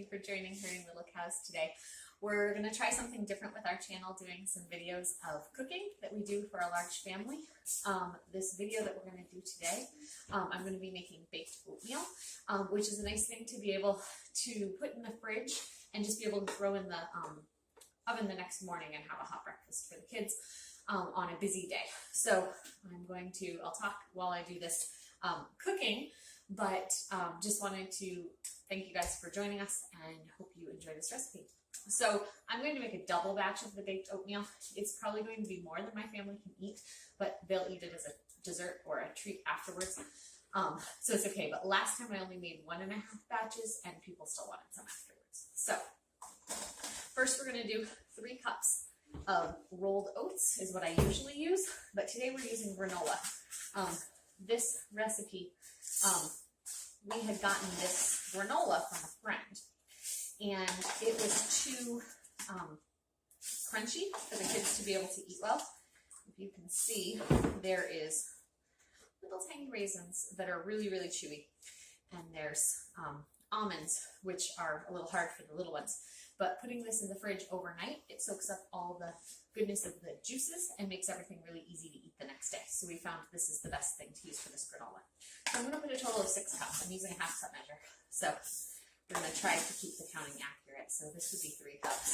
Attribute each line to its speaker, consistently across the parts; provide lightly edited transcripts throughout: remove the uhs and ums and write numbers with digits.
Speaker 1: you for joining Herding Little Cows today. We're going to try something different with our channel, doing some videos of cooking that we do for a large family. This video that we're going to do today, I'm going to be making baked oatmeal, which is a nice thing to be able to put in the fridge and just be able to throw in the oven the next morning and have a hot breakfast for the kids on a busy day. So I'll talk while I do this cooking, but just wanted to thank you guys for joining us and hope you enjoy this recipe. So I'm going to make a double batch of the baked oatmeal. It's probably going to be more than my family can eat, but they'll eat it as a dessert or a treat afterwards. So it's okay, but last time I only made 1.5 batches and people still wanted some afterwards. So first we're going to do 3 cups of rolled oats is what I usually use, but today we're using granola. This recipe, we had gotten this granola from a friend, and it was too crunchy for the kids to be able to eat well. If you can see, there is little tiny raisins that are really, really chewy, and there's almonds, which are a little hard for the little ones. But putting this in the fridge overnight, it soaks up all the goodness of the juices and makes everything really easy to eat the next day. So we found this is the best thing to use for this granola. So I'm going to put a total of 6 cups. I'm using a half cup measure. So we're going to try to keep the counting accurate. So this would be 3 cups.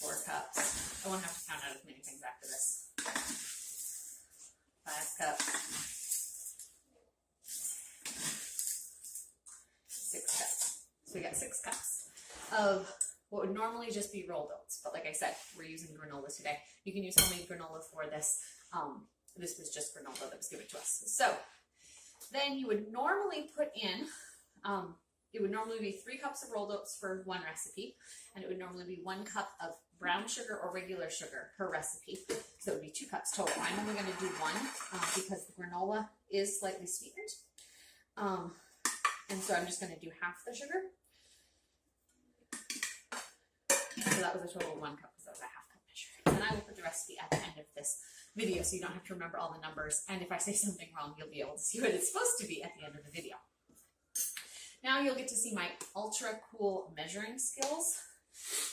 Speaker 1: 4 cups. I won't have to count out as many things after this. 5 cups. 6 cups. So we got 6 cups of what would normally just be rolled oats. But like I said, we're using granola today. You can use homemade granola for this. This was just granola that was given to us. So then you would normally put in, it would normally be 3 cups of rolled oats for one recipe, and it would normally be 1 cup of brown sugar or regular sugar per recipe. So it would be 2 cups total. I'm only going to do 1 because the granola is slightly sweetened. And so I'm just going to do half the sugar. So that was a total of 1 cup because that was a half cup measure. And I will put the recipe at the end of this video so you don't have to remember all the numbers. And if I say something wrong, you'll be able to see what it's supposed to be at the end of the video. Now you'll get to see my ultra cool measuring skills.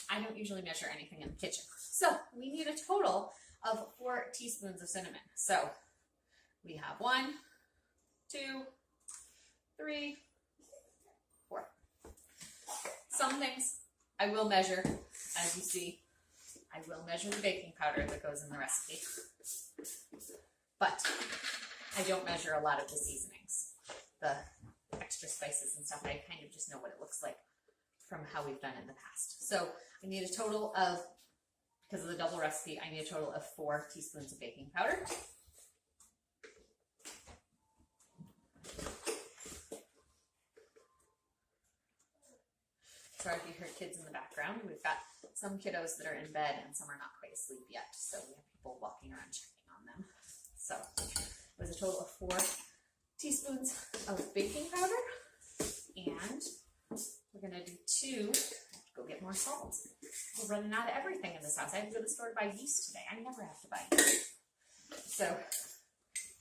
Speaker 1: I don't usually measure anything in the kitchen. So we need a total of 4 teaspoons of cinnamon. So we have 1, 2, 3, 4. Some things I will measure, as you see. I will measure the baking powder that goes in the recipe, but I don't measure a lot of the seasonings, the extra spices and stuff. I kind of just know what it looks like from how we've done it in the past. So I need a total of, because of the double recipe, I need a total of 4 teaspoons of baking powder. Sorry if you heard kids in the background. We've got some kiddos that are in bed and some are not quite asleep yet. So we have people walking around checking on them. So it was a total of 4 teaspoons of baking powder. And we're going to do 2. Go get more salt. We're running out of everything in this house. I have to go to the store to buy yeast today. I never have to buy yeast. So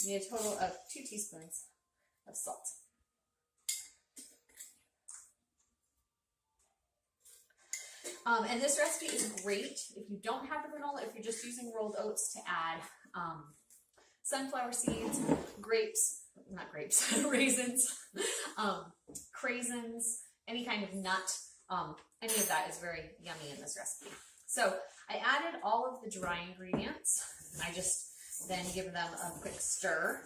Speaker 1: we need a total of 2 teaspoons of salt. And this recipe is great if you don't have the granola, if you're just using rolled oats to add sunflower seeds, raisins, craisins, any kind of nut. Any of that is very yummy in this recipe. So I added all of the dry ingredients. I just then give them a quick stir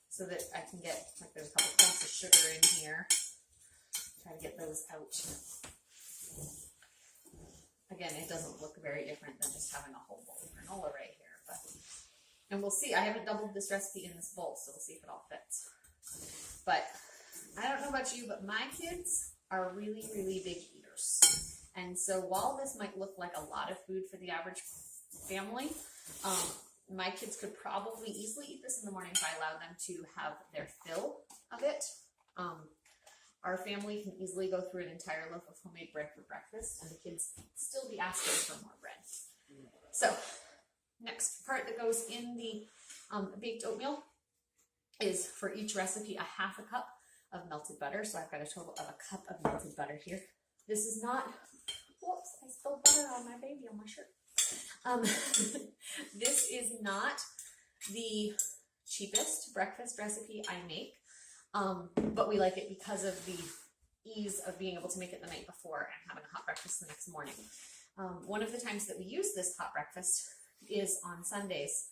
Speaker 1: so that I can get, like there's a couple clumps of sugar in here. Try to get those out. Again, it doesn't look very different than just having a whole bowl of granola right here. And we'll see. I haven't doubled this recipe in this bowl, so we'll see if it all fits. But I don't know about you, but my kids are really, really big eaters. And so while this might look like a lot of food for the average family, my kids could probably easily eat this in the morning if I allow them to have their fill of it. Our family can easily go through an entire loaf of homemade bread for breakfast, and the kids still be asking for more bread. So, next part that goes in the baked oatmeal is, for each recipe, a half a cup of melted butter. So I've got a total of a cup of melted butter here. This is not, whoops, I spilled butter on my baby on my shirt. This is not the cheapest breakfast recipe I make, but we like it because of the ease of being able to make it the night before and having a hot breakfast the next morning. One of the times that we use this hot breakfast is on Sundays.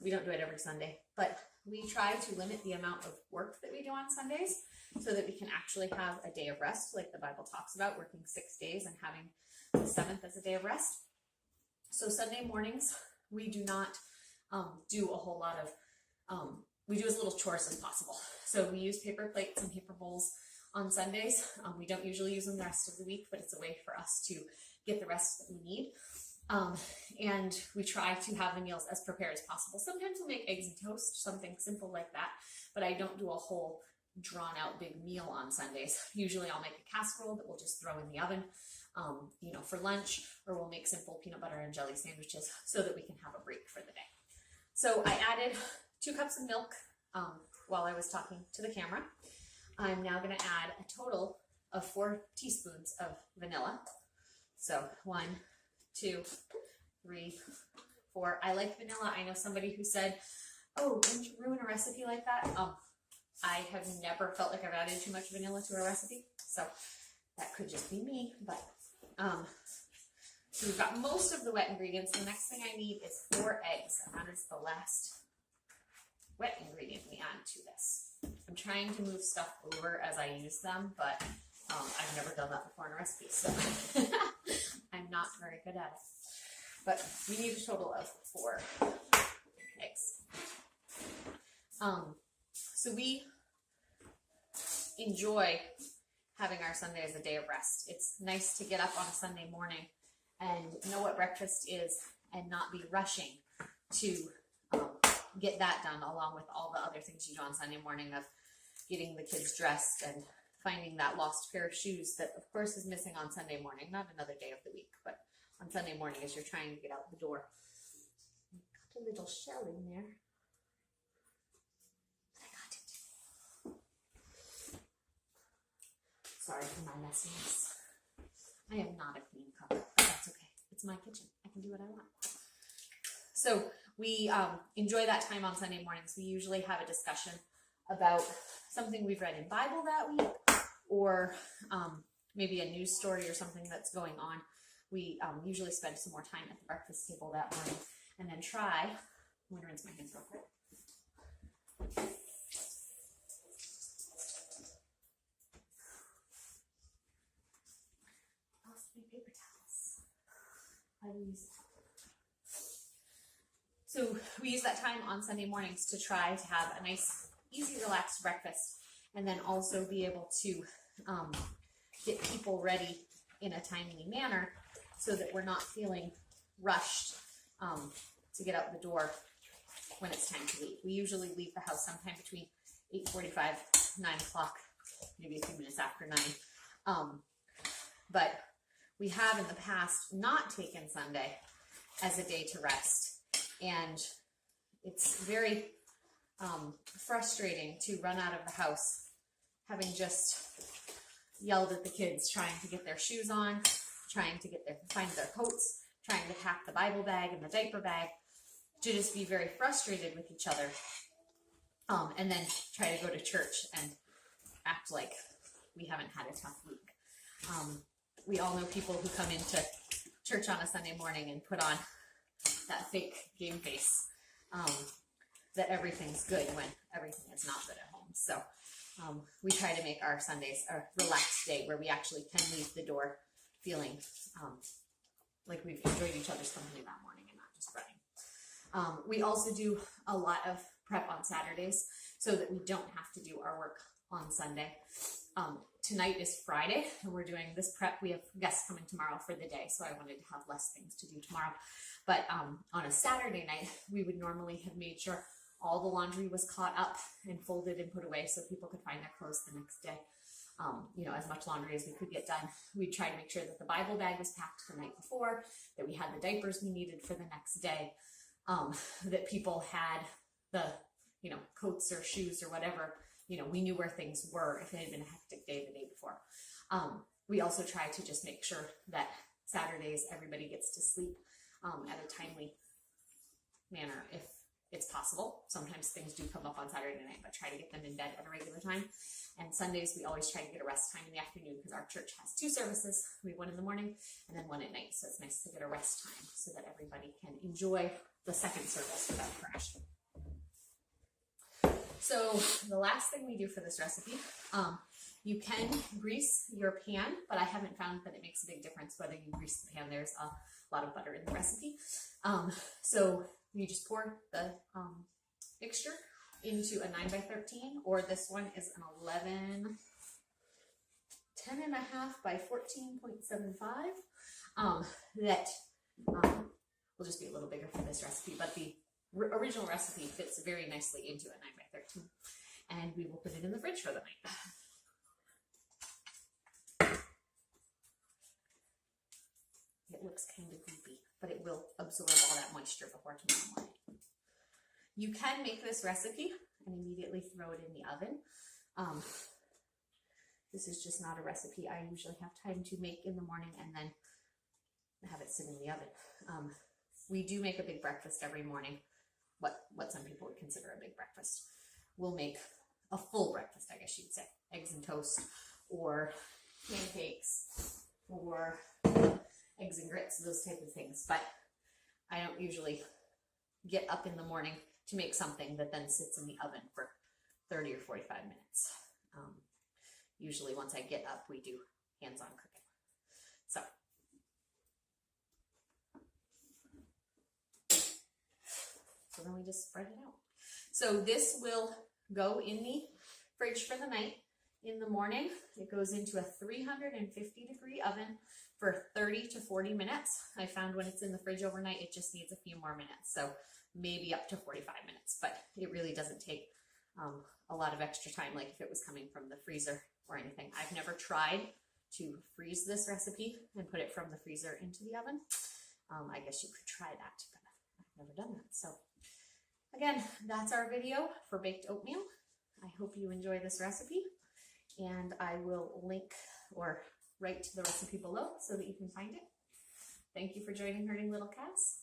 Speaker 1: We don't do it every Sunday, but we try to limit the amount of work that we do on Sundays so that we can actually have a day of rest, like the Bible talks about, working 6 days and having the 7th as a day of rest. So Sunday mornings, we do not do a whole lot of, we do as little chores as possible. So we use paper plates and paper bowls on Sundays. We don't usually use them the rest of the week, but it's a way for us to get the rest that we need. And we try to have the meals as prepared as possible. Sometimes we'll make eggs and toast, something simple like that, but I don't do a whole drawn out big meal on Sundays. Usually I'll make a casserole that we'll just throw in the oven, for lunch, or we'll make simple peanut butter and jelly sandwiches so that we can have a break for the day. So I added 2 cups of milk while I was talking to the camera. I'm now going to add a total of 4 teaspoons of vanilla. So 1, 2, 3, 4. I like vanilla. I know somebody who said, oh, didn't you ruin a recipe like that? I have never felt like I've added too much vanilla to a recipe, so that could just be me, but so we've got most of the wet ingredients. The next thing I need is 4 eggs, and that is the last wet ingredient we add to this. I'm trying to move stuff over as I use them, but I've never done that before in a recipe, so I'm not very good at it. But we need a total of 4 eggs. So we enjoy having our Sunday as a day of rest. It's nice to get up on a Sunday morning and know what breakfast is and not be rushing to get that done along with all the other things you do on Sunday morning of getting the kids dressed and finding that lost pair of shoes that of course is missing on Sunday morning, not another day of the week, but on Sunday morning as you're trying to get out the door. Got a little shell in there. I got it. Sorry for my messiness. I am not a clean cook, but that's okay. It's my kitchen. I can do what I want. So we enjoy that time on Sunday mornings. We usually have a discussion about something we've read in Bible that week, or maybe a news story or something that's going on. We usually spend some more time at the breakfast table that morning, and then try, I'm going to rinse my hands real quick. Lost my paper towels. I will use that. So we use that time on Sunday mornings to try to have a nice, easy, relaxed breakfast, and then also be able to get people ready in a timely manner so that we're not feeling rushed to get out the door when it's time to leave. We usually leave the house sometime between 8:45, 9 o'clock, maybe a few minutes after 9. But we have in the past not taken Sunday as a day to rest. And it's very frustrating to run out of the house having just yelled at the kids, trying to get their shoes on, trying to find their coats, trying to pack the Bible bag and the diaper bag, to just be very frustrated with each other, and then try to go to church and act like we haven't had a tough week. We all know people who come into church on a Sunday morning and put on that fake game face, that everything's good when everything is not good at home. So we try to make our Sundays a relaxed day where we actually can leave the door feeling like we've enjoyed each other's company that morning and not just running. We also do a lot of prep on Saturdays so that we don't have to do our work on Sunday. Tonight is Friday, and we're doing this prep. We have guests coming tomorrow for the day, so I wanted to have less things to do tomorrow. But on a Saturday night, we would normally have made sure all the laundry was caught up and folded and put away so people could find their clothes the next day. As much laundry as we could get done. We'd try to make sure that the Bible bag was packed the night before, that we had the diapers we needed for the next day, that people had the, coats or shoes or whatever you know, we knew where things were if it had been a hectic day the day before. We also try to just make sure that Saturdays everybody gets to sleep at a timely manner if it's possible. Sometimes things do come up on Saturday night, but try to get them in bed at a regular time. And Sundays, we always try to get a rest time in the afternoon because our church has 2 services. We have one in the morning and then one at night. So it's nice to get a rest time so that everybody can enjoy the second service without crashing. So the last thing we do for this recipe, you can grease your pan, but I haven't found that it makes a big difference whether you grease the pan. There's a lot of butter in the recipe. So you just pour the mixture into a 9x13, or this one is an 10.5 by 14.75. That will just be a little bigger for this recipe, but the original recipe fits very nicely into a 9x13, and we will put it in the fridge for the night. It looks kind of goopy, but it will absorb all that moisture before tomorrow morning. You can make this recipe and immediately throw it in the oven. This is just not a recipe I usually have time to make in the morning and then have it sit in the oven. We do make a big breakfast every morning, what some people would consider a big breakfast. We'll make a full breakfast, I guess you'd say. Eggs and toast, or pancakes, or eggs and grits, those type of things. But I don't usually get up in the morning to make something that then sits in the oven for 30 or 45 minutes. Usually once I get up, we do hands-on cooking. So then we just spread it out. So this will go in the fridge for the night. In the morning, it goes into a 350-degree oven for 30 to 40 minutes. I found when it's in the fridge overnight, it just needs a few more minutes. So maybe up to 45 minutes, but it really doesn't take a lot of extra time like if it was coming from the freezer or anything. I've never tried to freeze this recipe and put it from the freezer into the oven. I guess you could try that, but I've never done that. So again, that's our video for baked oatmeal. I hope you enjoy this recipe, and I will link or write the recipe below so that you can find it. Thank you for joining Herding Little Calves.